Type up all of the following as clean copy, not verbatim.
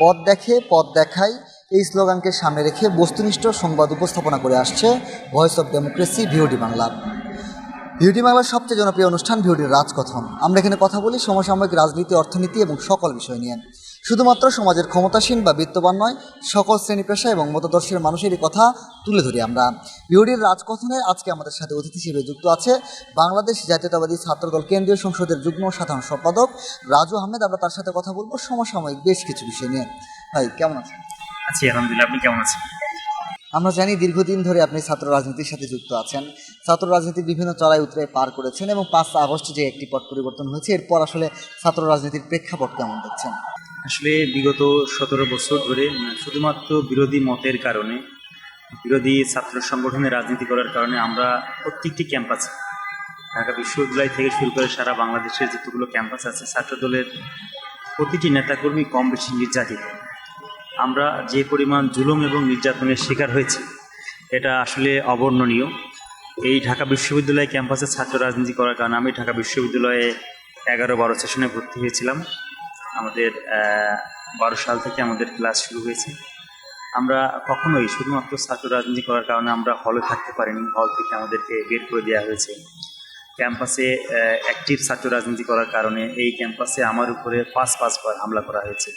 পথ দেখে পথ দেখাই এই স্লোগানকে সামনে রেখে বস্তুনিষ্ঠ সংবাদ উপস্থাপনা করে আসছে voice of democracy VOD Bangla. VOD বাংলার সবচেয়ে জনপ্রিয় অনুষ্ঠান ভিওডির রাজকথন। আমরা এখানে কথা বলি সমসাময়িক রাজনীতি, অর্থনীতি এবং সকল বিষয় নিয়ে। শুধুমাত্র সমাজের ক্ষমতাসীন বা বিত্তবান নয়, সকল শ্রেণী পেশা এবং মতাদর্শের মানুষেরই কথা তুলে ধরি আমরা। ভিওডির রাজকথনে আজকে আমাদের সাথে অতিথি হিসেবে যুক্ত আছে বাংলাদেশ জাতীয়তাবাদী ছাত্রদল কেন্দ্রীয় সংসদের যুগ্ম সাধারণ সম্পাদক রাজু আহমেদ। আমরা তার সাথে কথা বলবো সমসাময়িক বেশ কিছু বিষয় নিয়ে। ভাই কেমন আছেন? আছি আলহামদুলিল্লাহ, আপনি কেমন আছেন? আমরা জানি দীর্ঘদিন ধরে আপনি ছাত্র রাজনীতির সাথে যুক্ত আছেন, ছাত্র রাজনীতির বিভিন্ন চড়াই উতরাই পার করেছেন এবং 5 আগস্ট যে একটি পট পরিবর্তন হয়েছে এরপর আসলে ছাত্র রাজনীতির প্রেক্ষাপট কেমন দেখছেন? আসলে বিগত 17 বছর ধরে শুধুমাত্র বিরোধী মতের কারণে, বিরোধী ছাত্র সংগঠনের রাজনীতি করার কারণে আমরা প্রত্যেকটি ক্যাম্পাসে, ঢাকা বিশ্ববিদ্যালয় থেকে শুরু করে সারা বাংলাদেশের যতগুলো ক্যাম্পাস আছে, ছাত্রদলের প্রতিটি নেতাকর্মী কম বেশি নির্যাতিত। আমরা যে পরিমাণ জুলুম এবং নির্যাতনের শিকার হয়েছি এটা আসলে অবর্ণনীয়। এই ঢাকা বিশ্ববিদ্যালয় ক্যাম্পাসে ছাত্র রাজনীতি করার কারণে আমি ঢাকা বিশ্ববিদ্যালয়ে 11-12 সেশনে ভর্তি হয়েছিলাম। আমাদের 12 সাল থেকে আমাদের ক্লাস শুরু হয়েছে। আমরা কখনোই শুধুমাত্র ছাত্র রাজনীতি করার কারণে আমরা হলে থাকতে পারিনি, হল থেকে আমাদেরকে বের করে দেওয়া হয়েছে। ক্যাম্পাসে অ্যাক্টিভ ছাত্র রাজনীতি করার কারণে এই ক্যাম্পাসে আমার উপরে 5 বার হামলা করা হয়েছে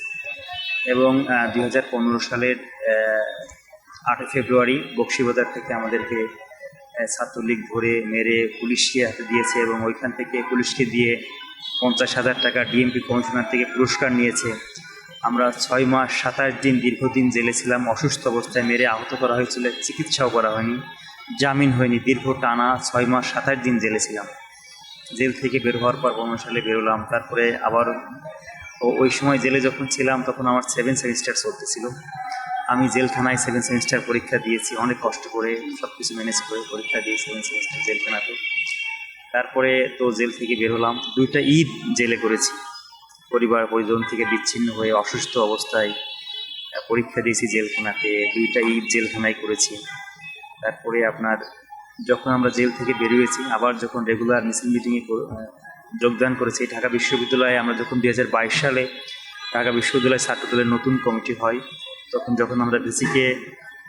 এবং 2015 সালের 8 ফেব্রুয়ারি বক্সিবাজার থেকে আমাদেরকে ছাত্রলীগ ধরে মেরে পুলিশকে হাতে দিয়েছে এবং ওইখান থেকে পুলিশকে দিয়ে 50,000 টাকা ডিএমপি কমিশনার থেকে পুরস্কার নিয়েছে। আমরা 6 মাস 27 দিন দীর্ঘদিন জেলে ছিলাম। অসুস্থ অবস্থায় মেরে আহত করা হয়েছিল, চিকিৎসাও করা হয়নি, জামিন হয়নি, দীর্ঘ টানা 6 মাস 27 দিন জেলে ছিলাম। জেল থেকে বের হওয়ার পর 15 সালে বেরোলাম। তারপরে আবার ওই সময় জেলে যখন ছিলাম তখন আমার 7 সেমিস্টার চলতেছিল। আমি জেলখানায় 7 সেমিস্টার পরীক্ষা দিয়েছি, অনেক কষ্ট করে সব কিছু ম্যানেজ করে পরীক্ষা দিয়ে 7 সেমিস্টার জেলখানাতে। তারপরে তো জেল থেকে বের হলাম, 2টা ঈদ জেলে করেছি, পরিবার পরিজন থেকে বিচ্ছিন্ন হয়ে অসুস্থ অবস্থায় পরীক্ষা দিয়েছি জেলখানাতে, 2টা ঈদ জেলখানায় করেছি। তারপরে আপনার যখন আমরা জেল থেকে বেরিয়েছি আবার যখন রেগুলার মিছিল মিটিংয়ে যোগদান করেছি ঢাকা বিশ্ববিদ্যালয়ে, আমরা যখন 2022 সালে ঢাকা বিশ্ববিদ্যালয় ছাত্রদলের নতুন কমিটি হয় যখন আমরা ভিসিকে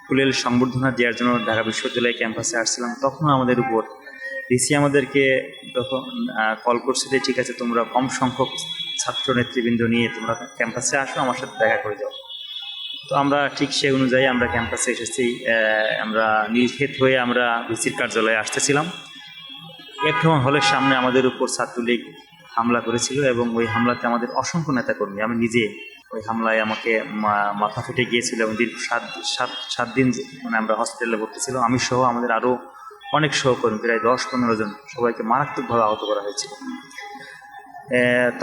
ফুলেল সংবর্ধনা দেওয়ার জন্য ঢাকা বিশ্ববিদ্যালয় ক্যাম্পাসে আসছিলাম, তখন আমাদের উপর ভিসি আমাদেরকে তখন কল করছে যে ঠিক আছে তোমরা কম সংখ্যক ছাত্র নেতৃবৃন্দ নিয়ে তোমরা ক্যাম্পাসে আসো, আমার সাথে দেখা করে যাও। তো আমরা ঠিক সেই অনুযায়ী আমরা ক্যাম্পাসে এসেছি। আমরা নির্ঘেত হয়ে আমরা ভিসির কার্যালয়ে আসতেছিলাম। একটু হলের সামনে আমাদের উপর ছাত্রলীগ হামলা করেছিল এবং ওই হামলাতে আমাদের অসংখ্য নেতাকর্মী, আমি নিজে ওই হামলায় আমাকে মাথা ফেটে গিয়েছিল এবং দীর্ঘ 7 দিন মানে আমরা হসপিটালে ভর্তি ছিল। আমি সহ আমাদের আরও অনেক সহকর্মী প্রায় 10-15 জন সবাইকে মারাত্মকভাবে আহত করা হয়েছিল।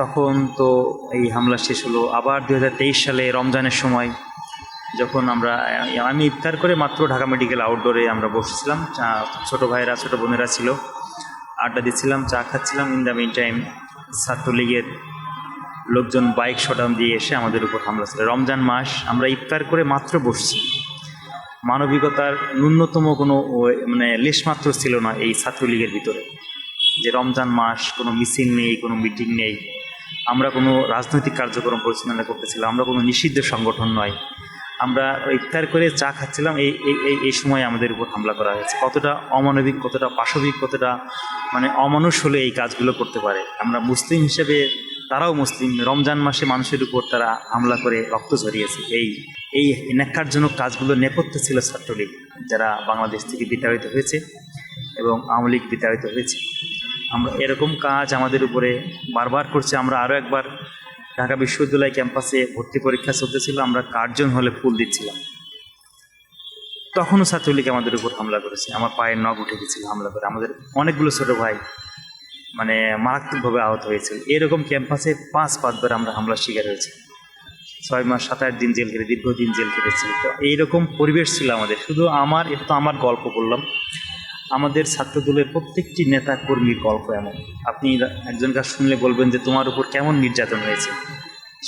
তখন তো এই হামলা শেষ হলো। আবার 2023 সালে রমজানের সময় যখন আমি ইফতার করে মাত্র ঢাকা মেডিকেল আউটডোরে আমরা বসেছিলাম, ছোটো ভাইয়েরা ছোটো বোনেরা ছিল, আড্ডা দিচ্ছিলাম, চা খাচ্ছিলাম। ইন দ্য মিন টাইম ছাত্রলীগের লোকজন বাইক শটগান দিয়ে এসে আমাদের উপর হামলা ছিল। রমজান মাস, আমরা ইফতার করে মাত্র বসছি, মানবিকতার ন্যূনতম কোনো মানে লেশমাত্র ছিল না এই ছাত্রলীগের ভিতরে। যে রমজান মাস, কোনো মিছিল নেই, কোনো মিটিং নেই, আমরা কোনো রাজনৈতিক কার্যক্রম পরিচালনা করতেছিলাম, আমরা কোনো নিষিদ্ধ সংগঠন নয়, আমরা ইফতার করে চা খাচ্ছিলাম, এই সময় আমাদের উপর হামলা করা হয়েছে। কতটা অমানবিক, কতটা পাশবিক, কতটা মানে অমানুষ হলে এই কাজগুলো করতে পারে। আমরা মুসলিম হিসেবে, তারাও মুসলিম, রমজান মাসে মানুষের উপর তারা হামলা করে রক্ত ঝরিয়েছে। এই ন্যাক্কারজনক কাজগুলো নেপথ্যে ছিল ছাত্রলীগ, যারা বাংলাদেশ থেকে বিতাড়িত হয়েছে এবং আওয়ামী লীগ বিতাড়িত হয়েছে। আমরা এরকম কাজ আমাদের উপরে বারবার করছে। আমরা আরও একবার ঢাকা বিশ্ববিদ্যালয় ক্যাম্পাসে ভর্তি পরীক্ষা চলতেছিল, আমরা কার্জন হলে ফুল দিচ্ছিলাম, তখনও ছাত্রলীগ আমাদের উপর হামলা করেছে। আমার পায়ের নখ উঠে গেছিল হামলা করে, আমাদের অনেকগুলো ছোটো ভাই মানে মারাত্মকভাবে আহত হয়েছিল। এরকম ক্যাম্পাসে 5-5 বার আমরা হামলার শিকার হয়েছি। 6 মাস 27 দিন জেল কেটে, দীর্ঘদিন জেল কেটেছি। তো এইরকম পরিবেশ ছিল আমাদের। শুধু এটা তো আমার গল্প বললাম, আমাদের ছাত্রদলের প্রত্যেকটি নেতা কর্মীর গল্প এমন। আপনি একজন কাছে শুনলে বলবেন যে তোমার উপর কেমন নির্যাতন হয়েছে,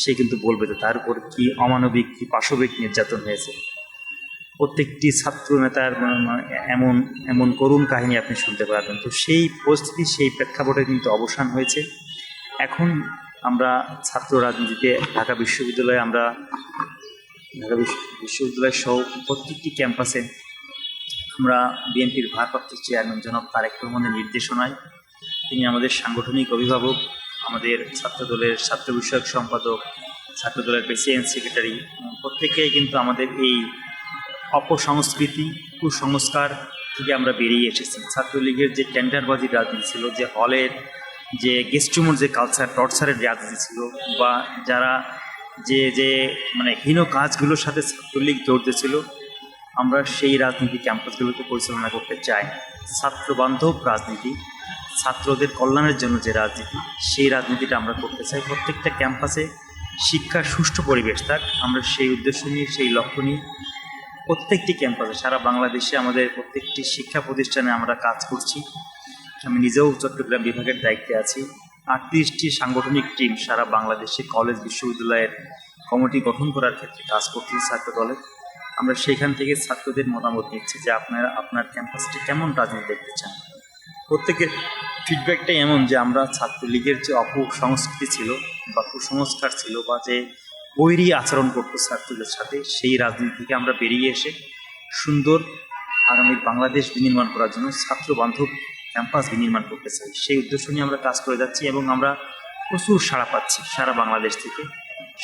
সে কিন্তু বলবে যে তার উপর কি অমানবিক, কি পাশবিক নির্যাতন হয়েছে। প্রত্যেকটি ছাত্র নেতার এমন এমন করুণ কাহিনী আপনি শুনতে পারবেন। তো সেই পরিস্থিতি, সেই প্রেক্ষাপটে কিন্তু অবসান হয়েছে। এখন আমরা ছাত্র রাজনীতিতে ঢাকা বিশ্ববিদ্যালয়ে আমরা ঢাকা বিশ্ববিদ্যালয় সহ প্রত্যেকটি ক্যাম্পাসে আমরা বিএনপির ভারপ্রাপ্ত চেয়ারম্যান জনাব তারেক রহমানের নির্দেশনায়, তিনি আমাদের সাংগঠনিক অভিভাবক, আমাদের ছাত্রদলের ছাত্র বিষয়ক সম্পাদক, ছাত্রদলের প্রেসিডেন্ট সেক্রেটারি, প্রত্যেকেই কিন্তু আমাদের এই অপসংস্কৃতি কুসংস্কার থেকে আমরা বেরিয়ে এসেছি। ছাত্রলীগের যে টেন্ডারবাজির রাজনীতি ছিল, যে হলের যে গেস্টরুমের যে কালচার টর্চারের রাজনীতি ছিল, বা যারা যে মানে হীন কাজগুলোর সাথে ছাত্রলীগ জড়িত ছিল, আমরা সেই রাজনীতি ক্যাম্পাসগুলোকে পরিচালনা করতে চাই। ছাত্র বান্ধব রাজনীতি, ছাত্রদের কল্যাণের জন্য যে রাজনীতি, সেই রাজনীতিটা আমরা করতে চাই। প্রত্যেকটা ক্যাম্পাসে শিক্ষার সুষ্ঠু পরিবেশ থাক, আমরা সেই উদ্দেশ্য নিয়ে, সেই লক্ষ্য নিয়ে প্রত্যেকটি ক্যাম্পাসে সারা বাংলাদেশে আমাদের প্রত্যেকটি শিক্ষা প্রতিষ্ঠানে আমরা কাজ করছি। আমি নিজেও চট্টগ্রাম বিভাগের দায়িত্বে আছি। 38টি সাংগঠনিক টিম সারা বাংলাদেশে কলেজ বিশ্ববিদ্যালয়ের কমিটি গঠন করার ক্ষেত্রে কাজ করছি ছাত্র দলে। আমরা সেইখান থেকে ছাত্রদের মতামত নিচ্ছি যে আপনার ক্যাম্পাসটি কেমন রাজনীতি দেখতে চান। প্রত্যেকের ফিডব্যাকটাই এমন যে আমরা ছাত্রলীগের যে অপসংস্কৃতি ছিল বা কুসংস্কার ছিল, বা যে বৈরী আচরণ করতো ছাত্রদের সাথে, সেই রাজনীতি থেকে আমরা বেরিয়ে এসে সুন্দর আগামী বাংলাদেশ বিনির্মাণ করার জন্য ছাত্র বান্ধব ক্যাম্পাস বিনির্মাণ করতে চাই। সেই উদ্দেশ্য নিয়ে আমরা কাজ করে যাচ্ছি এবং আমরা প্রচুর সাড়া পাচ্ছি সারা বাংলাদেশ থেকে।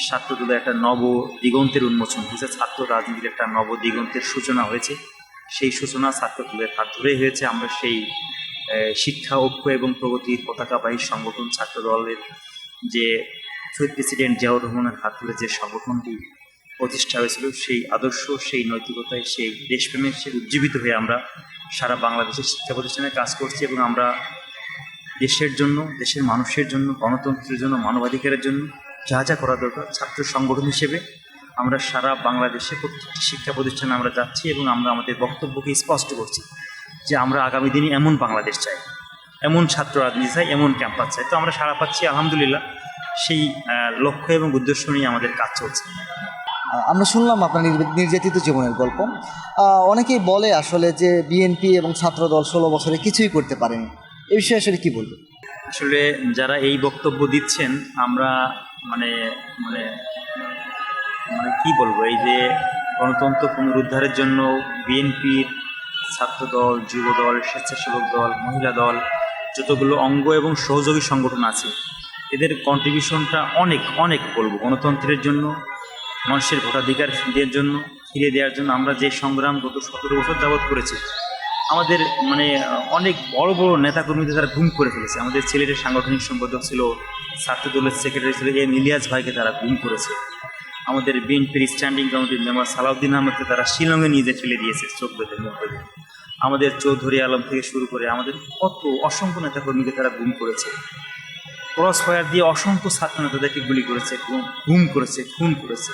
ছাত্রদলের একটা নব দিগন্তের উন্মোচন হয়েছে, ছাত্র রাজনীতির একটা নব দিগন্তের সূচনা হয়েছে। সেই সূচনা ছাত্রদলের হাত ধরেই হয়েছে। আমরা সেই শিক্ষা ঐক্য এবং প্রগতির পতাকাবাহী সংগঠন ছাত্রদলের যে শহীদ প্রেসিডেন্ট জিয়াউর রহমানের হাত ধরে যে সংগঠনটি প্রতিষ্ঠা হয়েছিল, সেই আদর্শ, সেই নৈতিকতায়, সেই দেশপ্রেমের সে উজ্জীবিত হয়ে আমরা সারা বাংলাদেশের শিক্ষা প্রতিষ্ঠানে কাজ করছি এবং আমরা দেশের জন্য, দেশের মানুষের জন্য, গণতন্ত্রের জন্য, মানবাধিকারের জন্য যা যা করা দরকার ছাত্র সংগঠন হিসেবে আমরা সারা বাংলাদেশে প্রত্যেকটি শিক্ষা প্রতিষ্ঠানে আমরা যাচ্ছি এবং আমরা আমাদের বক্তব্যকে স্পষ্ট করছি যে আমরা আগামী দিনে এমন বাংলাদেশ চাই, এমন ছাত্র রাজনীতি চাই, এমন ক্যাম্পাস চাই। তো আমরা সাড়া পাচ্ছি আলহামদুলিল্লাহ। সেই লক্ষ্য এবং উদ্দেশ্য নিয়ে আমাদের কাজ চলছে। আমরা শুনলাম আপনার নির্যাতিত জীবনের গল্প। অনেকেই বলে আসলে যে বিএনপি এবং ছাত্রদল 16 বছরে কিছুই করতে পারেনি, এ বিষয়ে আসলে কি বলবেন? আসলে যারা এই বক্তব্য দিচ্ছেন, আমরা মানে মানে মানে কি বলবো, এই যে গণতন্ত্র পুনরুদ্ধারের জন্য বিএনপির ছাত্রদল, যুবদল, স্বেচ্ছাসেবক দল, মহিলা দল, যতগুলো অঙ্গ এবং সহযোগী সংগঠন আছে, এদের কন্ট্রিবিউশনটা অনেক অনেক বলবো গণতন্ত্রের জন্য, মানুষের ভোটাধিকার ফিরিয়ে দেওয়ার জন্য আমরা যে সংগ্রাম গত 17 বছর যাবৎ করেছি। আমাদের মানে অনেক বড় বড় নেতাকর্মীদের তারা গুম করে ফেলেছে। আমাদের ছেলেদের সাংগঠনিক সম্পাদক ছিল, ছাত্রদলের সেক্রেটারি ছিল ইলিয়াস ভাইকে তারা গুম করেছে। আমাদের বিএনপির স্ট্যান্ডিং কমিটির মেম্বার সালাউদ্দিন আহমদকে তারা শিলংয়ে নিয়ে ফেলে দিয়েছে চোখ বেঁধে মুখ বেঁধে। আমাদের চৌধুরী আলম থেকে শুরু করে আমাদের কত অসংখ্য নেতাকর্মীকে তারা গুম করেছে। ক্রস ফায়ার দিয়ে অসংখ্য ছাত্র নেতাদেরকে গুলি করেছে, গুম করেছে, খুন করেছে।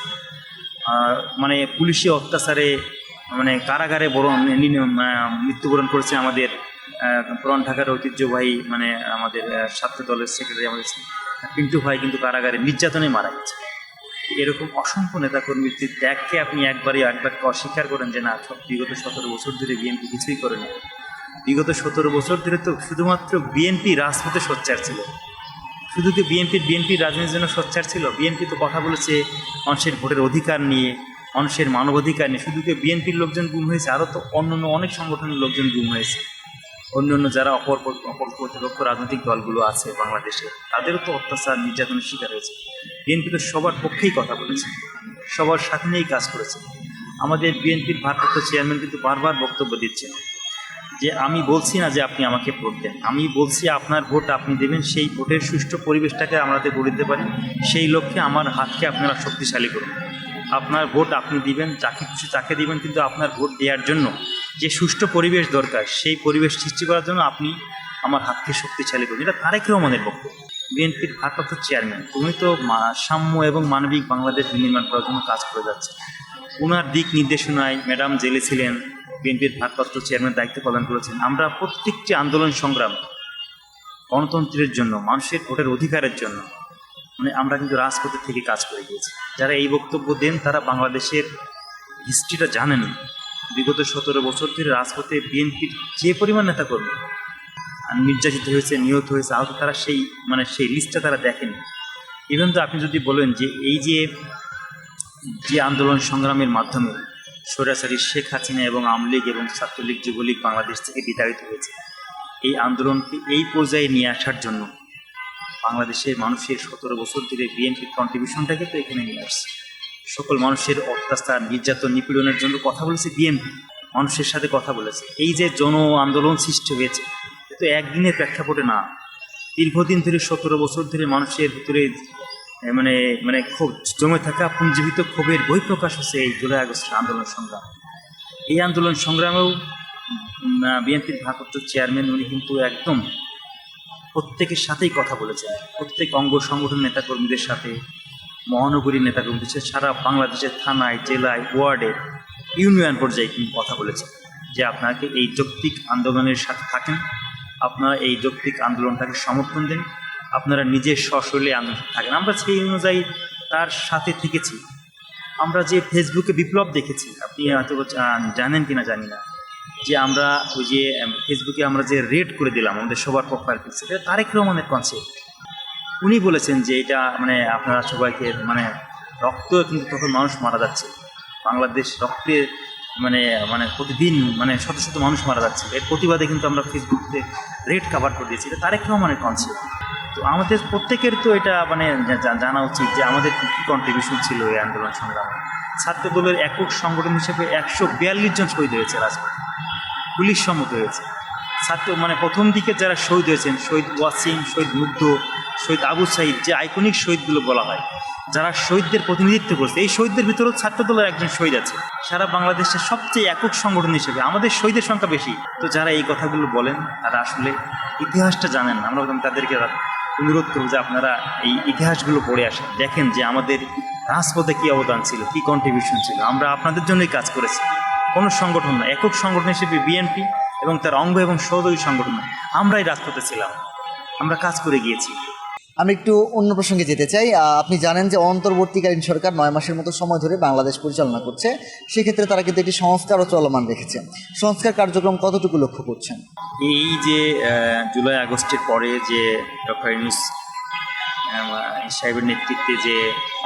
মানে পুলিশি অত্যাচারে মানে কারাগারে মৃত্যুবরণ করেছে আমাদের পুরান ঢাকার ঐতিহ্যবাহী মানে আমাদের ছাত্র দলের সেক্রেটারি আমাদের পিন্টু ভাই কিন্তু কারাগারে নির্যাতনে মারা গেছে। এরকম অসংখ্য নেতাকর্মীর ত্যাগকে আপনি একবারকে অস্বীকার করেন যে না, বিগত 17 বছর ধরে বিএনপি কিছুই করেনি। বিগত 17 বছর ধরে তো শুধুমাত্র বিএনপি রাজপথে সোচ্চার ছিল। শুধু কি বিএনপির রাজনীতির জন্য সোচ্চার ছিল? বিএনপি তো কথা বলেছে মানুষের ভোটের অধিকার নিয়ে, মানুষের মানবাধিকার নিয়ে। শুধু কি বিএনপির লোকজন গুম হয়েছে? আরও তো অন্যান্য অনেক সংগঠনের লোকজন গুম হয়েছে। অন্যান্য যারা অপর প্রতিপক্ষ রাজনৈতিক দলগুলো আছে বাংলাদেশে, তাদেরও তো অত্যাচার নির্যাতনের শিকার হয়েছে। বিএনপি তো সবার পক্ষেই কথা বলেছে, সবার সাথে নিয়েই কাজ করেছে। আমাদের বিএনপির ভারপ্রাপ্ত চেয়ারম্যান কিন্তু বারবার বক্তব্য দিচ্ছেন যে আমি বলছি না যে আপনি আমাকে ভোট দেন, আমি বলছি আপনার ভোট আপনি দেবেন, সেই ভোটের সুষ্ঠু পরিবেশটাকে আমাদের গড়ে দিতে পারি, সেই লক্ষ্যে আমার হাতকে আপনারা শক্তিশালী করুন। আপনার ভোট আপনি দিবেন, যাকে খুশি তাকে দিবেন, কিন্তু আপনার ভোট দেওয়ার জন্য যে সুষ্ঠু পরিবেশ দরকার, সেই পরিবেশ সৃষ্টি করার জন্য আপনি আমার হাতকে শক্তিশালী করুন। এটা তারেক রহমানের বক্তব্য। বিএনপির ভারপ্রাপ্ত চেয়ারম্যান, উনি তো সাম্য এবং মানবিক বাংলাদেশ বিনির্মাণ করার জন্য কাজ করে যাচ্ছে। ওনার দিক নির্দেশনায় ম্যাডাম জেলে ছিলেন, বিএনপির ভারপ্রাপ্ত চেয়ারম্যান দায়িত্ব পালন করেছেন। আমরা প্রত্যেকটি আন্দোলন সংগ্রাম গণতন্ত্রের জন্য, মানুষের ভোটের অধিকারের জন্য মানে আমরা কিন্তু রাজপথের থেকে কাজ করে গিয়েছি। যারা এই বক্তব্য দেন তারা বাংলাদেশের হিস্ট্রিটা জানেন। বিগত 17 বছর ধরে রাজপথে বিএনপির যে পরিমাণ নেতাকর্মী নির্যাতিত হয়েছে, নিহত হয়েছে, আহত, তারা সেই লিস্টটা তারা দেখেনি। ইভেন তো আপনি যদি বলেন যে এই যে যে আন্দোলন সংগ্রামের মাধ্যমে স্বৈরাচারী শেখ হাসিনা এবং আওয়ামী লীগ এবং ছাত্রলীগ যুবলীগ বাংলাদেশ থেকে বিতাড়িত হয়েছে, এই আন্দোলনকে এই পর্যায়ে নিয়ে আসার জন্য বাংলাদেশের মানুষের 17 বছর ধরে বিএনপির কন্ট্রিবিউশনটাকে তো এখানে নিয়ে আসছে। সকল মানুষের অত্যাচার নির্যাতন নিপীড়নের জন্য কথা বলেছে বিএনপি, মানুষের সাথে কথা বলেছে। এই যে জন আন্দোলন সৃষ্টি হয়েছে, এ তো একদিনের প্রেক্ষাপটে না, দীর্ঘদিন ধরে 17 বছর ধরে মানুষের ভিতরে মানে মানে ক্ষোভ জমে থাকা পুঞ্জীবিত ক্ষোভের বহিঃপ্রকাশ হচ্ছে এই জুলাই আগস্টের আন্দোলন সংগ্রাম। এই আন্দোলন সংগ্রামেও বিএনপির ভারপ্রাপ্ত চেয়ারম্যান উনি কিন্তু একদম প্রত্যেকের সাথেই কথা বলেছেন, প্রত্যেক অঙ্গ সংগঠন নেতাকর্মীদের সাথে, মহানগরীর নেতাকর্মীদের সাথে, সারা বাংলাদেশের থানায়, জেলায়, ওয়ার্ডে, ইউনিয়ন পর্যায়ে কিন্তু কথা বলেছেন যে আপনাকে এই যৌক্তিক আন্দোলনের সাথে থাকেন, আপনারা এই যৌক্তিক আন্দোলনটাকে সমর্থন দেন, আপনারা নিজের স্বশৈলে আন্দোলন থাকেন। আমরা সেই অনুযায়ী তার সাথে থেকেছি। আমরা যে ফেসবুকে বিপ্লব দেখেছি, আপনি হয়তো জানেন কিনা জানি না, যে আমরা ওই যে ফেসবুকে আমরা যে রেড করে দিলাম আমাদের সবার প্রোফাইল পিকচার, এটা তারেক রহমানের কনসেপ্ট। উনি বলেছেন যে এটা মানে আপনারা সবাইকে মানে রক্ত কিন্তু তখন মানুষ মারা যাচ্ছে, বাংলাদেশ রক্তে মানে মানে প্রতিদিন মানে শত শত মানুষ মারা যাচ্ছে, এর প্রতিবাদে কিন্তু আমরা ফেসবুকে রেড কাভার করে দিয়েছি। এটা তারেক রহমানের কনসেপ্ট। তো আমাদের প্রত্যেকের তো এটা মানে জানা উচিত যে আমাদের কী কী কন্ট্রিবিউশন ছিল এই আন্দোলন সংগ্রামে। ছাত্র দলের একক সংগঠন হিসেবে 142 জন শহীদ হয়েছে রাজপথে, পুলিশ সম্মত হয়েছে। ছাত্র মানে প্রথম দিকে যারা শহীদ হয়েছেন, শহীদ ওয়াসিম, শহীদ মুগ্ধ, শহীদ আবু সাইদ, যে আইকনিক শহীদগুলো বলা হয়, যারা শহীদদের প্রতিনিধিত্ব করছে, এই শহীদদের ভিতরেও ছাত্র দলের একজন শহীদ আছে। সারা বাংলাদেশের সবচেয়ে একক সংগঠন হিসেবে আমাদের শহীদের সংখ্যা বেশি। তো যারা এই কথাগুলো বলেন তারা আসলে ইতিহাসটা জানেন না। আমরা তাদেরকে অনুরোধ করব যে আপনারা এই ইতিহাসগুলো পড়ে আসেন, দেখেন যে আমাদের রাজপথে কী অবদান ছিল, কী কন্ট্রিবিউশন ছিল। আমরা আপনাদের জন্যই কাজ করেছি, কোনো সংগঠন না, একক সংগঠন হিসেবে বিএনপি এবং তার অঙ্গ এবং সহযোগী সংগঠন আমরাই রাজপথে ছিলাম, আমরা কাজ করে গিয়েছি। আমি একটু অন্য প্রসঙ্গে যেতে চাই। আপনি জানেন যে অন্তর্বর্তীকালীন সরকার 9 মাসের মতো সময় ধরে বাংলাদেশ পরিচালনা করছে। সেক্ষেত্রে তারা কিন্তু একটি সংস্কারও চলমান রেখেছে। সংস্কার কার্যক্রম কতটুকু লক্ষ্য করছেন? এই যে জুলাই আগস্টের পরে যে ডক্টর ইউনূস সাহেবের নেতৃত্বে যে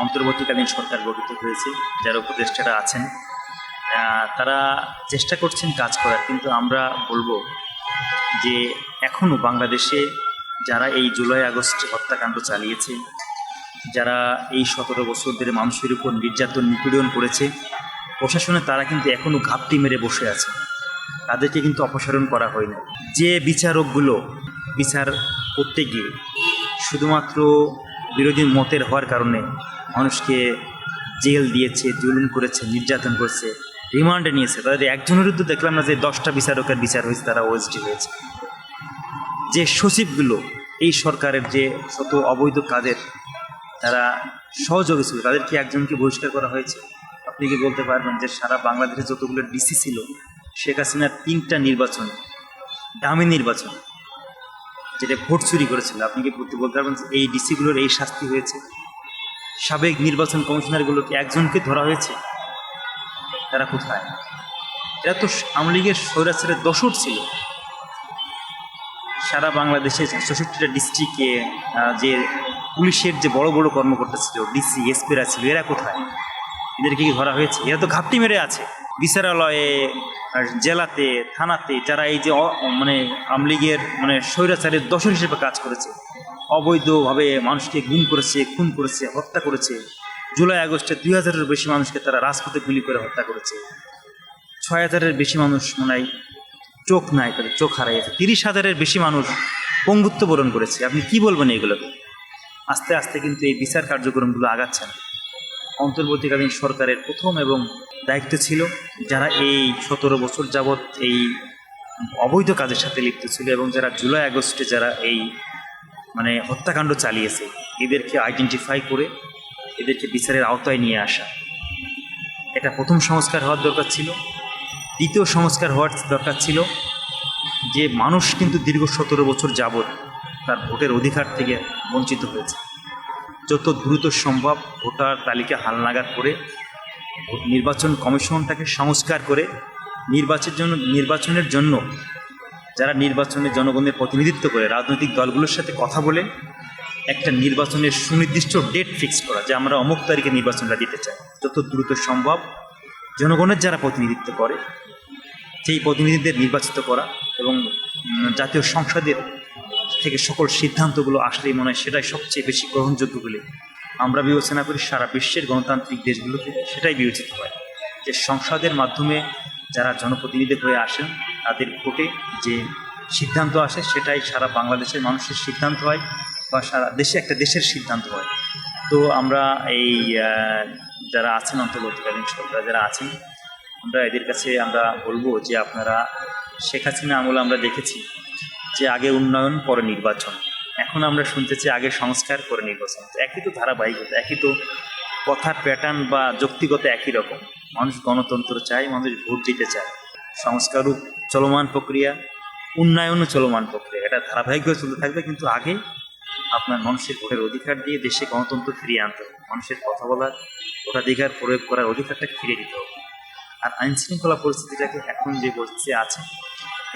অন্তর্বর্তীকালীন সরকার গঠিত হয়েছে, যারা উপদেষ্টারা আছেন, তারা চেষ্টা করছেন কাজ করার। কিন্তু আমরা বলবো যে এখনও বাংলাদেশে যারা এই জুলাই আগস্ট হত্যাকাণ্ড চালিয়েছে, যারা এই 17 বছর ধরে মানুষের উপর নির্যাতন নিপীড়ন করেছে, প্রশাসনে তারা কিন্তু এখনও ঘাপটি মেরে বসে আছে, তাদেরকে কিন্তু অপসারণ করা হয় না। যে বিচারকগুলো বিচার করতে গিয়ে শুধুমাত্র বিরোধী মতের হওয়ার কারণে মানুষকে জেল দিয়েছে, জুলুম করেছে, নির্যাতন করেছে, রিমান্ডে নিয়েছে, তাদের একজনের বিরুদ্ধে দেখলাম না যে 10টা বিচারকের বিচার হয়েছে, তারা ওএসডি হয়েছে। যে সচিবগুলো এই সরকারের যে শত অবৈধ কাজের তারা সহযোগী ছিল, তাদেরকে একজনকে বহিষ্কার করা হয়েছে। আপনি কি বলতে পারবেন যে সারা বাংলাদেশে যতগুলো ডিসি ছিল, শেখ হাসিনার 3টা নির্বাচন, দামি নির্বাচন, যেটা ভোট চুরি করেছিল, আপনি কি বলতে পারবেন যে এই ডিসিগুলোর এই শাস্তি হয়েছে? সাবেক নির্বাচন কমিশনারগুলোকে একজনকে ধরা হয়েছে, তারা কোথায়? এরা তো আওয়ামী লীগের স্বৈরাচারের দোসর ছিল। সারা বাংলাদেশে 64টা ডিস্ট্রিক্টে যে পুলিশের যে বড় বড় কর্মকর্তা ছিল, ডিসি, এসপিরা ছিল, এরা কোথায়? এদেরকে কি ধরা হয়েছে? এরা তো ঘাপটি মেরে আছে বিচারালয়ে, জেলাতে, থানাতে, যারা এই যে মানে আওয়ামী লীগের মানে স্বৈরাচারের দোসর হিসেবে কাজ করেছে, অবৈধভাবে মানুষকে গুম করেছে, খুন করেছে, হত্যা করেছে। জুলাই আগস্টে 2000-এর বেশি মানুষকে তারা রাজপথে গুলি করে হত্যা করেছে। 6000-এর বেশি মানুষ মনে হয় চোখ নাই, তাদের চোখ হারাইছে। 30,000-এর বেশি মানুষ পঙ্গুত্ব বরণ করেছে। আপনি কি বলবেন এইগুলোকে? আস্তে আস্তে কিন্তু এই বিচার কার্যক্রমগুলো আগাচ্ছে না। অন্তর্বর্তীকালীন সরকারের প্রথম এবং দায়িত্ব ছিল যারা এই 17 বছর যাবৎ এই অবৈধ কাজের সাথে লিপ্ত ছিল এবং যারা জুলাই আগস্টে যারা এই মানে হত্যাকাণ্ড চালিয়েছে, এদেরকে আইডেন্টিফাই করে এদেরকে বিচারের আওতায় নিয়ে আসা, এটা প্রথম সংস্কার হওয়ার দরকার ছিল। দ্বিতীয় সংস্কার হওয়ার দরকার ছিল যে মানুষ কিন্তু দীর্ঘ 17 বছর যাবৎ তার ভোটের অধিকার থেকে বঞ্চিত হয়েছে। যত দ্রুত সম্ভব ভোটার তালিকা হালনাগাদ করে নির্বাচন কমিশনটাকে সংস্কার করে নির্বাচনের জন্য যারা নির্বাচনে জনগণের প্রতিনিধিত্ব করে রাজনৈতিক দলগুলোর সাথে কথা বলে একটা নির্বাচনের সুনির্দিষ্ট ডেট ফিক্স করা যে আমরা অমুক তারিখে নির্বাচনটা দিতে চাই, যত দ্রুত সম্ভব জনগণের যারা প্রতিনিধিত্ব করে সেই প্রতিনিধিদের নির্বাচিত করা এবং জাতীয় সংসদের থেকে সকল সিদ্ধান্তগুলো আসলেই মনে হয় সেটাই সবচেয়ে বেশি গ্রহণযোগ্য বলে আমরা বিবেচনা করি। সারা বিশ্বের গণতান্ত্রিক দেশগুলোতে সেটাই বিবেচিত হয় যে সংসদের মাধ্যমে যারা জনপ্রতিনিধি হয়ে আসেন তাদের ভোটে যে সিদ্ধান্ত আসে সেটাই সারা বাংলাদেশের মানুষের সিদ্ধান্ত হয় বা সারা দেশে একটা দেশের সিদ্ধান্ত হয়। তো আমরা এই যারা আছেন অন্তর্বর্তীকালীন সরকার যারা আছেন, আমরা এদের কাছে আমরা বলবো যে আপনারা শেখ হাসিনা আমলে আমরা দেখেছি যে আগে উন্নয়ন পরে নির্বাচন, এখন আমরা শুনতেছি আগে সংস্কার পরে নির্বাচন। একই তো ধারাবাহিকতা, একই তো কথার প্যাটার্ন বা যৌক্তিকতা একই রকম। মানুষ গণতন্ত্র চায়, মানুষ ভোট দিতে চায়, সংস্কারও চলমান প্রক্রিয়া, উন্নয়নও চলমান প্রক্রিয়া, এটা ধারাবাহিকভাবে চলতে থাকবে। কিন্তু আগে আপনার মানুষের ভোটের অধিকার দিয়ে দেশে গণতন্ত্র ফিরিয়ে আনতে হবে, মানুষের কথা বলার ভোটাধিকার প্রয়োগ করার অধিকারটাকে ফিরিয়ে দিতে হবে। আর আইনশৃঙ্খলা পরিস্থিতিটাকে এখন যে পরিস্থিতি আছে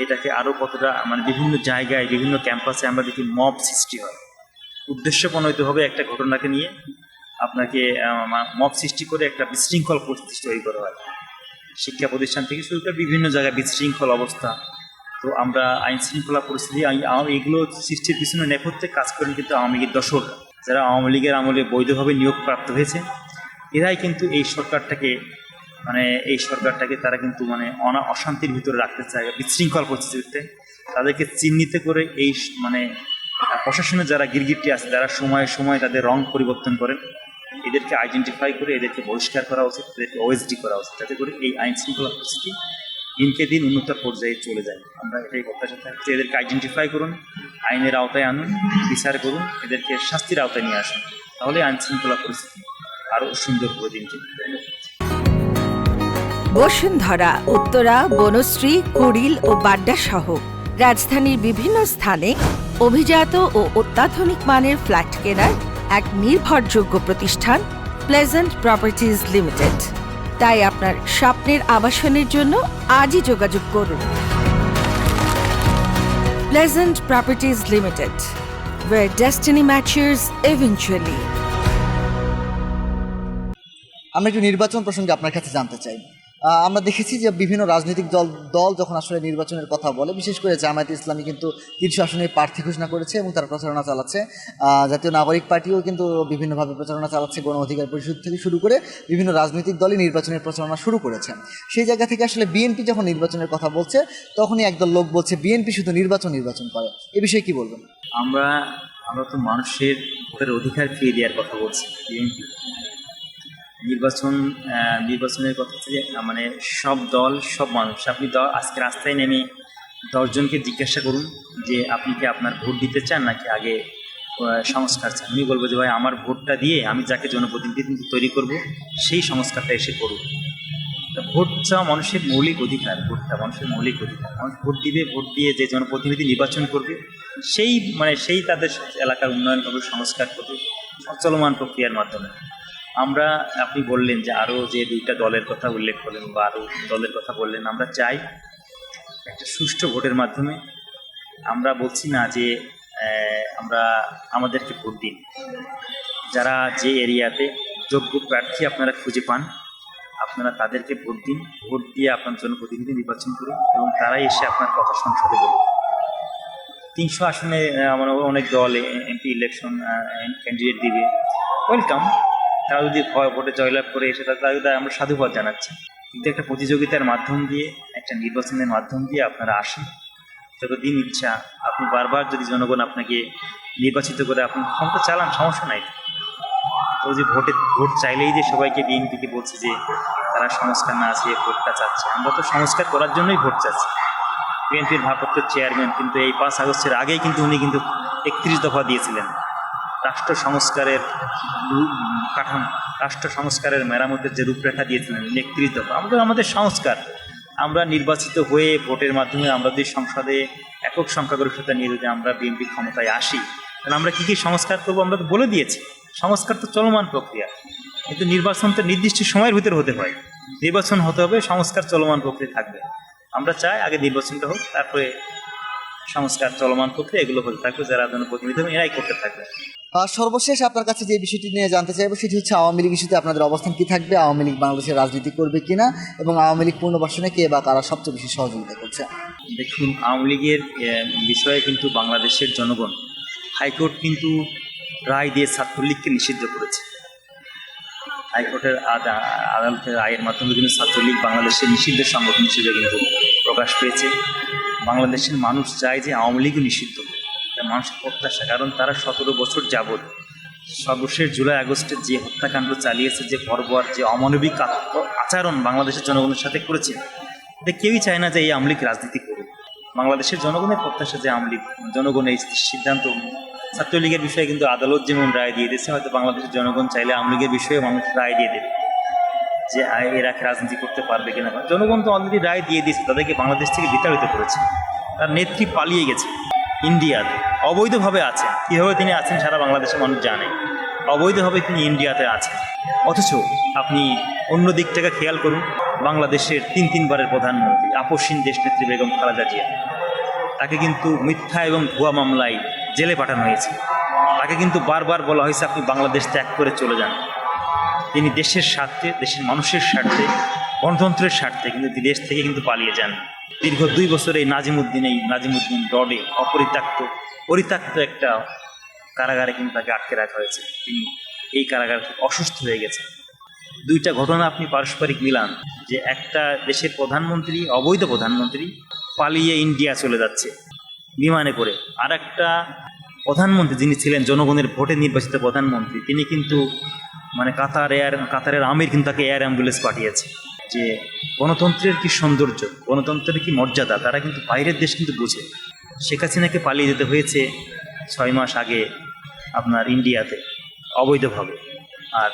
এটাকে আরও কতটা বিভিন্ন জায়গায় বিভিন্ন ক্যাম্পাসে আমরা দেখি মব সৃষ্টি হয়, উদ্দেশ্যপ্রণোদিতভাবে একটা ঘটনাকে নিয়ে আপনাকে মব সৃষ্টি করে একটা বিশৃঙ্খল পরিস্থিতি তৈরি করা হয়। শিক্ষা প্রতিষ্ঠান থেকে শুরু করে বিভিন্ন জায়গায় বিশৃঙ্খল অবস্থা। তো আমরা আইন শৃঙ্খলা পরিস্থিতি এগুলো সৃষ্টির পিছনে নেপথ্যে কাজ করেন কিন্তু আওয়ামী লীগের দশর, যারা আওয়ামী লীগের আমলে বৈধভাবে নিয়োগপ্রাপ্ত হয়েছে, এরাই কিন্তু এই সরকারটাকে তারা কিন্তু অশান্তির ভিতরে রাখতে চায়, বিশৃঙ্খল পরিস্থিতিতে তাদেরকে চিহ্নিত করে এই প্রশাসনে যারা গিরগিটি আছে, যারা সময়ে সময়ে তাদের রং পরিবর্তন করেন, এদেরকে আইডেন্টিফাই করে এদেরকে বহিষ্কার করা উচিত, এদেরকে ওএসডি করা উচিত, যাতে করে এই আইন শৃঙ্খলা পরিস্থিতি দিনকে দিন উন্নত পর্যায়ে চলে যায়। আমরা এটাই প্রত্যাশা থাকছি, এদেরকে আইডেন্টিফাই করুন, আইনের আওতায় আনুন, বিচার করুন, এদেরকে শাস্তির আওতায় নিয়ে আসুন, তাহলে আইন শৃঙ্খলা পরিস্থিতি আরও সুন্দর করে দিন চলবে। বসুন্ধরা, উত্তরা, বনশ্রী, কুড়িল ও বাড্ডা সহ রাজধানীর বিভিন্ন স্থানে অভিজাত ও অত্যাধুনিক মানের ফ্ল্যাট কেনার এক নির্ভরযোগ্য প্রতিষ্ঠান প্লেজেন্ট প্রপার্টিজ লিমিটেড। তাই আপনার স্বপ্নের আবাসনের জন্য আজই যোগাযোগ করুন। Pleasant properties limited, where destiny matches eventually. আমরা একটু নির্বাচন প্রসঙ্গে আপনার কাছে জানতে চাই। আমরা দেখেছি যে বিভিন্ন রাজনৈতিক দল যখন আসলে নির্বাচনের কথা বলে, বিশেষ করে জামায়াত ইসলামী কিন্তু 300 আসনে প্রার্থী ঘোষণা করেছে এবং তারা প্রচারণা চালাচ্ছে। জাতীয় নাগরিক পার্টিও কিন্তু বিভিন্নভাবে প্রচারণা চালাচ্ছে, গণ অধিকার পরিষদ থেকে শুরু করে বিভিন্ন রাজনৈতিক দলই নির্বাচনের প্রচারণা শুরু করেছে। সেই জায়গা থেকে আসলে বিএনপি যখন নির্বাচনের কথা বলছে, তখনই একদল লোক বলছে বিএনপি শুধু নির্বাচন করে। এ বিষয়ে কি বলবেন? আমরা তো মানুষের ভোটের অধিকার ফিরিয়ে দেওয়ার কথা বলছি। বিএনপি নির্বাচনের কথা হচ্ছে সব দল, সব মানুষ। আপনি আজকে রাস্তায় নেমে 10 জনকে জিজ্ঞাসা করুন যে আপনি কি আপনার ভোট দিতে চান নাকি আগে সংস্কার চান। আমি বলবো যে ভাই, আমার ভোটটা দিয়ে আমি যাকে জনপ্রতিনিধি তৈরি করব সেই সংস্কারটা এসে করুন। ভোট চাওয়া মানুষের মৌলিক অধিকার, ভোটটা মানুষের মৌলিক অধিকার। মানুষ ভোট দিবে, ভোট দিয়ে যে জনপ্রতিনিধি নির্বাচন করবে সেই তাদের এলাকার উন্নয়ন করবে, সংস্কার করবে চলমান প্রক্রিয়ার মাধ্যমে। আপনি বললেন যে আরও যে 2টা দলের কথা উল্লেখ করলেন বা আরও দলের কথা বললেন, আমরা চাই একটা সুষ্ঠু ভোটের মাধ্যমে। আমরা বলছি না যে আমাদেরকে ভোট দিন, যারা যে এরিয়াতে যোগ্য প্রার্থী আপনারা খুঁজে পান আপনারা তাদেরকে ভোট দিন, ভোট দিয়ে আপনার জনপ্রতিনিধি নির্বাচন করুন এবং তারাই এসে আপনার কথা সংসদে বলুন। 300 আসনে অনেক দল এমপি ইলেকশন ক্যান্ডিডেট দিবে, ওয়েলকাম। তারা যদি ভোটে জয়লাভ করে এসে তাদের আমরা সাধুবাদ জানাচ্ছি। কিন্তু একটা প্রতিযোগিতার মাধ্যম দিয়ে, একটা নির্বাচনের মাধ্যম দিয়ে আপনারা আসেন, যতদিন ইচ্ছা আপনি বারবার যদি জনগণ আপনাকে নির্বাচিত করে আপনি ক্ষমতা চালান, সমস্যা নাই। তো যে ভোট চাইলেই যে সবাইকে বিএনপিকে বলছে যে তারা সংস্কার না আছে ভোটটা চাচ্ছে, আমরা তো সংস্কার করার জন্যই ভোট চাচ্ছি। বিএনপির ভারপ্রাপ্ত চেয়ারম্যান কিন্তু এই 5 আগস্টের আগেই কিন্তু উনি 31 দফা দিয়েছিলেন রাষ্ট্র সংস্কারের মেরামতের যে রূপরেখা দিয়েছিলেন 31 দফা। আমাদের সংস্কার, আমরা নির্বাচিত হয়ে ভোটের মাধ্যমে আমরা যদি সংসদে একক সংখ্যাগরিষ্ঠতা নিয়ে যদি আমরা বিএনপি ক্ষমতায় আসি, তাহলে আমরা কী সংস্কার করবো আমরা তো বলে দিয়েছি। সংস্কার তো চলমান প্রক্রিয়া, কিন্তু নির্বাচন তো নির্দিষ্ট সময়ের ভিতরে হতে হয়। নির্বাচন হতে হবে, সংস্কার চলমান প্রক্রিয়া থাকবে। আমরা চাই আগে নির্বাচনটা হোক, তারপরে সংস্কার চলমান প্রক্রিয়া এগুলো হতে থাকবে, যারা জনপ্রতিনিধি হবে এরাই করতে থাকবে। সর্বশেষ আপনার কাছে যে বিষয়টি নিয়ে জানতে চাইবো সেটি হচ্ছে আওয়ামী লীগ ইস্যুতে আপনাদের অবস্থান কি থাকবে, আওয়ামী লীগ বাংলাদেশের রাজনীতি করবে কিনা, এবং আওয়ামী লীগ পুনর্বাসনে কে বা কারা সবচেয়ে বেশি সহযোগিতা করছে? দেখুন, আওয়ামী লীগের বিষয়ে কিন্তু বাংলাদেশের জনগণ, হাইকোর্ট কিন্তু রায় দিয়ে ছাত্রলীগকে নিষিদ্ধ করেছে। হাইকোর্টের আদালতের রায়ের মাধ্যমে কিন্তু ছাত্রলীগ বাংলাদেশের নিষিদ্ধ সংগঠন হিসেবে কিন্তু প্রকাশ পেয়েছে। বাংলাদেশের মানুষ চায় যে আওয়ামী লীগও নিষিদ্ধ, এটা মানুষের প্রত্যাশা। কারণ তারা 17 বছর যাবৎ সর্বশেষ জুলাই আগস্টের যে হত্যাকাণ্ড চালিয়েছে, যে বর্বর যে অমানবিক আচরণ বাংলাদেশের জনগণের সাথে করেছে, এটা কেউই চায় না যে এই আওয়ামী লীগ রাজনীতি করুক। বাংলাদেশের জনগণের প্রত্যাশা যে আওয়ামী লীগ, জনগণ এই সিদ্ধান্ত। ছাত্রলীগের বিষয়ে কিন্তু আদালত যেমন রায় দিয়ে দিয়েছে, হয়তো বাংলাদেশের জনগণ চাইলে আওয়ামী লীগের বিষয়ে মানুষ রায় দিয়ে দেবে যে এরা রাজনীতি করতে পারবে কিনা। জনগণ তো অলরেডি রায় দিয়ে দিয়েছে, তাদেরকে বাংলাদেশ থেকে বিতাড়িত করেছে। তার নেত্রী পালিয়ে গেছে ইন্ডিয়াতে, অবৈধভাবে আছেন। কীভাবে তিনি আছেন সারা বাংলাদেশের মানুষ জানে, অবৈধভাবে তিনি ইন্ডিয়াতে আছেন। অথচ আপনি অন্য দিকটাকে খেয়াল করুন, বাংলাদেশের তিনবারের প্রধানমন্ত্রী আপসহীন দেশনেত্রী বেগম খালেদা জিয়া, তাকে কিন্তু মিথ্যা এবং ভুয়া মামলায় জেলে পাঠানো হয়েছে। তাকে কিন্তু বারবার বলা হয়েছে আপনি বাংলাদেশ ত্যাগ করে চলে যান। তিনি দেশের স্বার্থে, দেশের মানুষের স্বার্থে, গণতন্ত্রের স্বার্থে কিন্তু দেশ থেকে কিন্তু পালিয়ে যান। দীর্ঘ 2 বছর এই নাজিমুদ্দিন রডে পরিত্যক্ত একটা কারাগারে কিন্তু তাকে আটকে রাখা হয়েছে। তিনি এই কারাগার থেকে অসুস্থ হয়ে গেছেন। 2টা ঘটনা আপনি পারস্পরিক মিলান, যে একটা দেশের প্রধানমন্ত্রী, অবৈধ প্রধানমন্ত্রী পালিয়ে ইন্ডিয়া চলে যাচ্ছে বিমানে করে, আর একটা প্রধানমন্ত্রী যিনি ছিলেন জনগণের ভোটে নির্বাচিত প্রধানমন্ত্রী, তিনি কিন্তু কাতারের আমির কিন্তু তাকে এয়ার অ্যাম্বুলেন্স পাঠিয়েছে। যে গণতন্ত্রের কি সৌন্দর্য, গণতন্ত্রের কি মর্যাদা, তারা কিন্তু বাইরের দেশ কিন্তু বুঝে। শেখ হাসিনাকে পালিয়ে যেতে হয়েছে 6 মাস আগে আপনার ইন্ডিয়াতে অবৈধভাবে। আর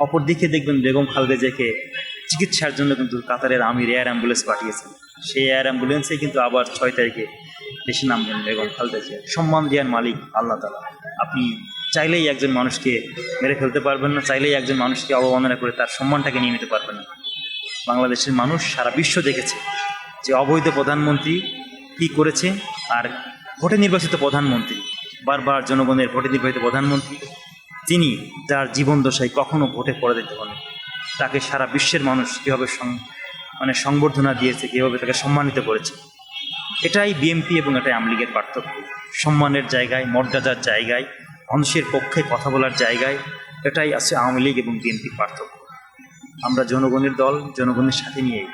অপরদিকে দেখবেন বেগম খালেদা জিয়াকে চিকিৎসার জন্য কিন্তু কাতারের আমির এয়ার অ্যাম্বুলেন্স পাঠিয়েছেন। সেই এয়ার অ্যাম্বুলেন্সে কিন্তু আবার 6 তারিখে দেশে নামবেন বেগম খালেদা জিয়া। সম্মান দেওয়ার মালিক আল্লাহ তাআলা। আপনি চাইলেই একজন মানুষকে মেরে ফেলতে পারবেন না, চাইলেই একজন মানুষকে অবমাননা করে তার সম্মানটাকে নিয়ে নিতে পারবেন না। বাংলাদেশের মানুষ সারা বিশ্ব দেখেছে যে অবৈধ প্রধানমন্ত্রী কী করেছে, আর ভোটে নির্বাচিত প্রধানমন্ত্রী, বারবার জনগণের ভোটে নির্বাচিত প্রধানমন্ত্রী, তিনি যার জীবন দশায় কখনো ভোটে পরাজিত হন, তাকে সারা বিশ্বের মানুষ কীভাবে সংবর্ধনা দিয়েছে, কীভাবে তাকে সম্মানিত করেছে। এটাই বিএনপি এবং এটাই আওয়ামী লীগের পার্থক্য। সম্মানের জায়গায়, মর্যাদার জায়গায়, মানুষের পক্ষে কথা বলার জায়গায়, এটাই আছে আওয়ামী লীগ এবং বিএনপির পার্থক্য। আমরা জনগণের দল, জনগণের সাথে নিয়েই,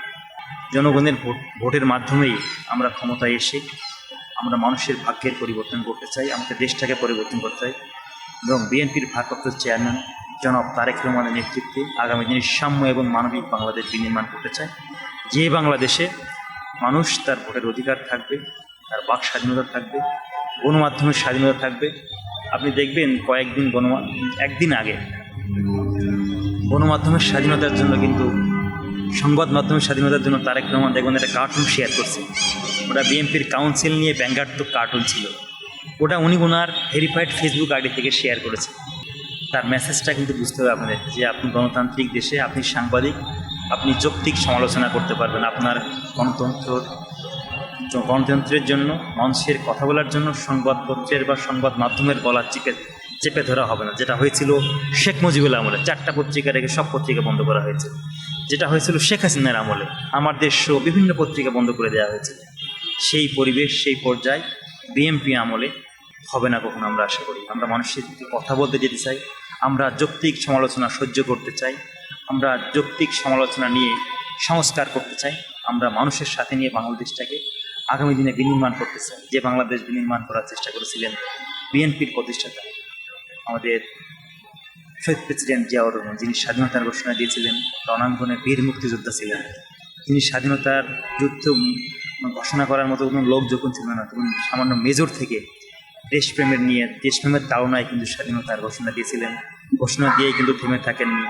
জনগণের ভোটের মাধ্যমেই আমরা ক্ষমতায় এসে আমরা মানুষের ভাগ্যের পরিবর্তন করতে চাই, আমাদের দেশটাকে পরিবর্তন করতে চাই। এবং বিএনপির ভারপ্রাপ্ত চেয়ারম্যান জনাব তারেক রহমানের নেতৃত্বে আগামী দিনে সাম্য এবং মানবিক বাংলাদেশ বিনির্মাণ করতে চাই, যে বাংলাদেশে মানুষ তার ভোটের অধিকার থাকবে, তার বাক স্বাধীনতা থাকবে, গণমাধ্যমের স্বাধীনতা থাকবে। আপনি দেখবেন একদিন আগে গণমাধ্যমের স্বাধীনতার জন্য কিন্তু, সংবাদ মাধ্যমের স্বাধীনতার জন্য তারেক রহমান দেখবেন একটা কার্টুন শেয়ার করছে। ওটা বিএনপির কাউন্সিল নিয়ে ব্যঙ্গাত্মক কার্টুন ছিল। ওটা উনি ওনার ভেরিফাইড ফেসবুক আইডি থেকে শেয়ার করেছে। তার মেসেজটা কিন্তু বুঝতে হবে আপনাদের, যে আপনি গণতান্ত্রিক দেশে, আপনি সাংবাদিক, আপনি যৌক্তিক সমালোচনা করতে পারবেন। আপনার গণতন্ত্রের জন্য, মানুষের কথা বলার জন্য সংবাদপত্রের বা সংবাদ মাধ্যমের গলা চেপে ধরা হবে না। যেটা হয়েছিল শেখ মুজিবুল আমলে, 4টা পত্রিকা রেখে সব পত্রিকা বন্ধ করা হয়েছে। যেটা হয়েছিল শেখ হাসিনার আমলে, আমার দেশ সহ বিভিন্ন পত্রিকা বন্ধ করে দেওয়া হয়েছে। সেই পরিবেশ, সেই পর্যায় বিএনপি আমলে হবে না কখনো, আমরা আশা করি। আমরা মানুষের কথা বলতে যেতে চাই, আমরা যৌক্তিক সমালোচনা সহ্য করতে চাই, আমরা যৌক্তিক সমালোচনা নিয়ে সংস্কার করতে চাই, আমরা মানুষের সাথে নিয়ে বাংলাদেশটাকে আগামী দিনে বিনির্মাণ করতে চাই। যে বাংলাদেশ বিনির্মাণ করার চেষ্টা করেছিলেন বিএনপির প্রতিষ্ঠাতা আমাদের শহীদ প্রেসিডেন্ট জিয়াউর রহমান, যিনি স্বাধীনতার ঘোষণা দিয়েছিলেন, রণাঙ্গনে বীর মুক্তিযোদ্ধা ছিলেন। তিনি স্বাধীনতার যুদ্ধ ঘোষণা করার মতো কোনো লোক যখন ছিল না, তখন সামান্য মেজর থেকে দেশপ্রেমের তাড়নায় কিন্তু স্বাধীনতার ঘোষণা দিয়েছিলেন। ঘোষণা দিয়েই কিন্তু থেমে থাকেননি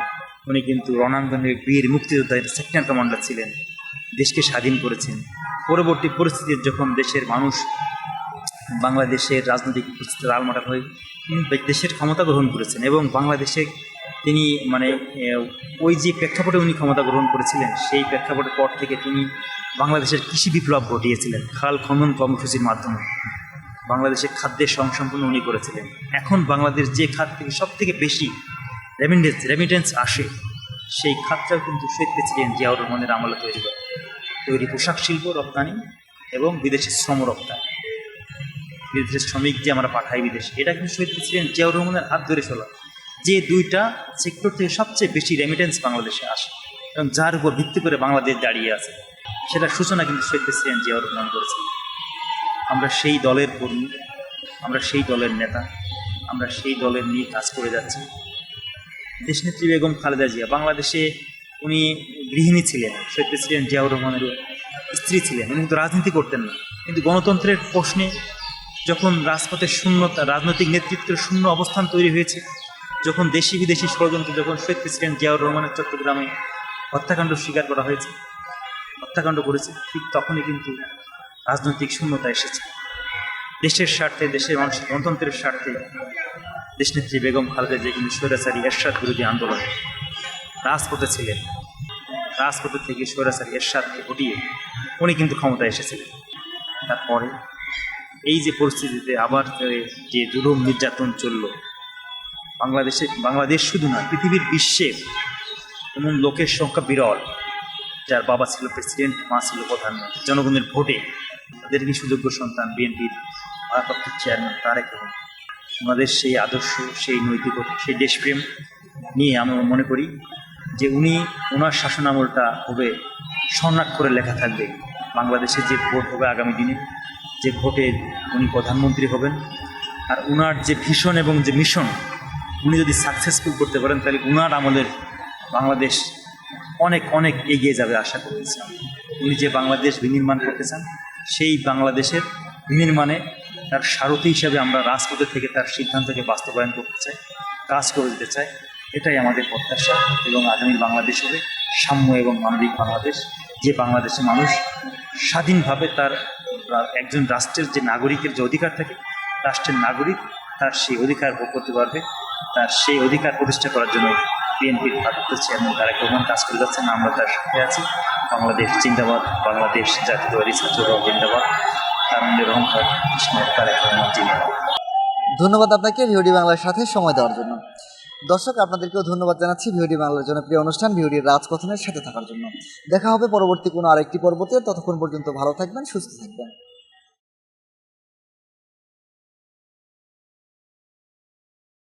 উনি, কিন্তু রণাঙ্গনে বীর মুক্তিযোদ্ধা, সেক্টর কমান্ডার ছিলেন, দেশকে স্বাধীন করেছেন। পরবর্তী পরিস্থিতির যখন দেশের মানুষ, বাংলাদেশের রাজনৈতিক পরিস্থিতি আলমাটাল হয়ে দেশের ক্ষমতা গ্রহণ করেছেন এবং বাংলাদেশে তিনি মানে ওই যে প্রেক্ষাপটে উনি ক্ষমতা গ্রহণ করেছিলেন, সেই প্রেক্ষাপটের পর থেকে তিনি বাংলাদেশের কৃষি বিপ্লব ঘটিয়েছিলেন খাল খনন কর্মসূচির মাধ্যমে। বাংলাদেশের খাদ্যের সংসম্পন্ন উনি করেছিলেন। এখন বাংলাদেশ যে খাত থেকে সব থেকে বেশি রেমিটেন্স আসে, সেই খাতটাও কিন্তু শহীদ প্রেসিডেন্ট জিয়াউর রহমানের আমলে তৈরি পোশাক শিল্প রপ্তানি এবং বিদেশি শ্রম রপ্তানি, বিদেশের শ্রমিক যে আমরা পাঠাই বিদেশে, এটা কিন্তু শহীদ প্রেসিডেন্ট জিয়াউর রহমানের হাত ধরে চলা। যে দুইটা সেক্টর থেকে সবচেয়ে বেশি রেমিটেন্স বাংলাদেশে আসে এবং যার উপর ভিত্তি করে বাংলাদেশ দাঁড়িয়ে আছে, সেটার সূচনা কিন্তু শহীদ প্রেসিডেন্ট জিয়াউর রহমান করেছেন। আমরা সেই দলের কর্মী, আমরা সেই দলের নেতা, আমরা সেই দলের নিয়ে কাজ করে যাচ্ছি। দেশনেত্রী বেগম খালেদা জিয়া বাংলাদেশে উনি গৃহিণী ছিলেন, শহীদ প্রেসিডেন্ট জিয়াউর রহমানের স্ত্রী ছিলেন। উনি কিন্তু রাজনীতি করতেন না, কিন্তু গণতন্ত্রের প্রশ্নে যখন রাজপথের শূন্যতা, রাজনৈতিক নেতৃত্বের শূন্য অবস্থান তৈরি হয়েছে, যখন দেশি বিদেশি ষড়যন্ত্র, যখন শহীদ প্রেসিডেন্ট জিয়াউর রহমানের চট্টগ্রামে হত্যাকাণ্ড স্বীকার করা হয়েছে, হত্যাকাণ্ড করেছে, ঠিক তখনই কিন্তু রাজনৈতিক শূন্যতা এসেছে। দেশের স্বার্থে, দেশের মানুষের গণতন্ত্রের স্বার্থে দেশনেত্রী বেগম খালেদা জিয়া কিন্তু স্বৈরাচারী এরশাদ বিরোধী আন্দোলনে রাজপথে ছিলেন। রাজপথে থেকে স্বৈরাচারী এরশাদকে হটিয়ে উনি কিন্তু ক্ষমতায় এসেছিলেন। তারপরে এই যে পরিস্থিতিতে আবার যে জুলুম নির্যাতন চলল বাংলাদেশ শুধু না, পৃথিবীর বিশ্বে এমন লোকের সংখ্যা বিরল, যার বাবা ছিল প্রেসিডেন্ট, মা ছিল প্রধানমন্ত্রী, জনগণের ভোটে তাদেরকে সুযোগ্য সন্তান বিএনপির ভারপ্রাপ্ত চেয়ারম্যান তারেক রহমান। আমাদের সেই আদর্শ, সেই নৈতিকতা, সেই দেশপ্রেম নিয়ে আমি মনে করি যে ওনার শাসনামলটা হবে স্বর্ণাক্ষরে করে লেখা থাকবে। বাংলাদেশে যে ভোট হবে আগামী দিনে, যে ভোটে উনি প্রধানমন্ত্রী হবেন, আর উনার যে ভিশন এবং যে মিশন উনি যদি সাকসেসফুল করতে পারেন, তাহলে উনার আমলের বাংলাদেশ অনেক অনেক এগিয়ে যাবে আশা করতেছি। উনি যে বাংলাদেশ বিনির্মাণ করতে চান, সেই বাংলাদেশের বিনির্মাণে তার সারথি হিসাবে আমরা রাজপথে থেকে তার সিদ্ধান্তকে বাস্তবায়ন করতে চাই, কাজ করে দিতে চাই। এটাই আমাদের প্রত্যাশা। এবং আগামী বাংলাদেশ হবে সাম্য এবং মানবিক বাংলাদেশ, যে বাংলাদেশের মানুষ স্বাধীনভাবে তার একজন রাষ্ট্রের যে নাগরিকের যে অধিকার থাকে, রাষ্ট্রের নাগরিক তার সেই অধিকার ভোগ করতে পারবে। তার সেই অধিকার প্রতিষ্ঠা করার জন্য বিএনপির ভারপ্রাপ্ত চেয়ারম্যান তারেক রহমান কাজ করে যাচ্ছেন। আমরা তার সাথে আছি। বাংলাদেশ জিন্দাবাদ, বাংলাদেশ জাতীয়তাবাদী ছাত্রদল জিন্দাবাদ, তারুণ্যের অহংকার ইসমাইল তারেক রহমান জিন্দাবাদ। ধন্যবাদ আপনাকে ভিওডি বাংলার সাথে সময় দেওয়ার জন্য। দর্শক, আপনাদেরকেও ধন্যবাদ জানাচ্ছি ভিওডি বাংলার জনপ্রিয় অনুষ্ঠান ভিওডির রাজকথনের সাথে থাকার জন্য। দেখা হবে পরবর্তী কোনো আরেকটি পর্বতে। ততক্ষণ পর্যন্ত ভালো থাকবেন, সুস্থ থাকবেন।